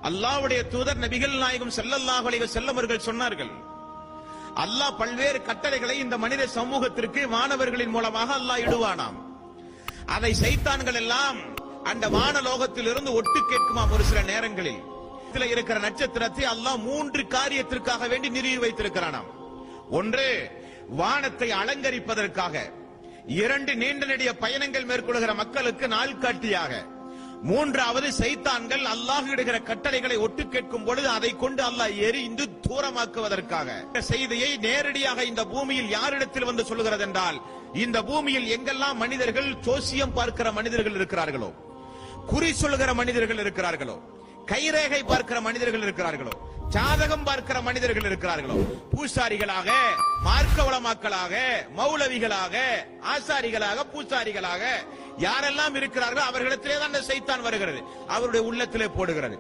அல்லாஹ்வுடைய தூதர் நபிகள் நாயகம் ஸல்லல்லாஹு அலைஹி வஸல்லம் அவர்கள் சொன்னார்கள், அல்லாஹ் பல்வேறு கட்டளைகளை இந்த மனித சமூகத்திற்கு மாணவர்களின் மூலமாக அல்லாஹ் இடுவானாம். அதை சைத்தான்கள் எல்லாம் அந்த வானலோகத்தில் இருந்து ஒட்டு கேட்குமாம். ஒரு சில நேரங்களில் இதுல இருக்கிற நட்சத்திரத்தை அல்லாஹ் 3 காரியத்திற்காக வேண்டி நிறுவி வைத்திருக்கிறானாம். ஒன்று, வானத்தை அலங்கரிப்பதற்காக. 2, நீண்ட நெடிய பயணங்கள் மேற்கொள்கிற மக்களுக்கு நாள்காட்டியாக. 3வது, சைத்தான்கள் அல்லாஹ் இடுகிற கட்டளைகளை ஒட்டு கேட்கும் பொழுது அதை கொண்டு அல்லாஹ் எரிந்து தூரமாக்குவதற்காக. செய்தியை நேரடியாக இந்த பூமியில் யாரிடத்தில் வந்து சொல்லுகிறது என்றால், இந்த பூமியில் எங்கெல்லாம் மனிதர்கள் ஜோசியம் பார்க்கிற மனிதர்கள் இருக்கிறார்களோ, குறி சொல்லுகிற மனிதர்கள் இருக்கிறார்களோ, கைரேகை பார்க்கிற மனிதர்கள் இருக்கிறார்களோ, ஜாதகம் பார்க்கிற மனிதர்கள் இருக்கிறார்களோ, பூசாரிகளாக, மார்க்க உலமாக்களாக, மௌலவிகளாக, ஆசாரிகளாக, பூசாரிகளாக யாரெல்லாம் இருக்கிறார்களோ அவர்களிடத்திலே தான் சைத்தான் வருகிறது, அவருடைய உள்ளத்திலே போடுகிறது.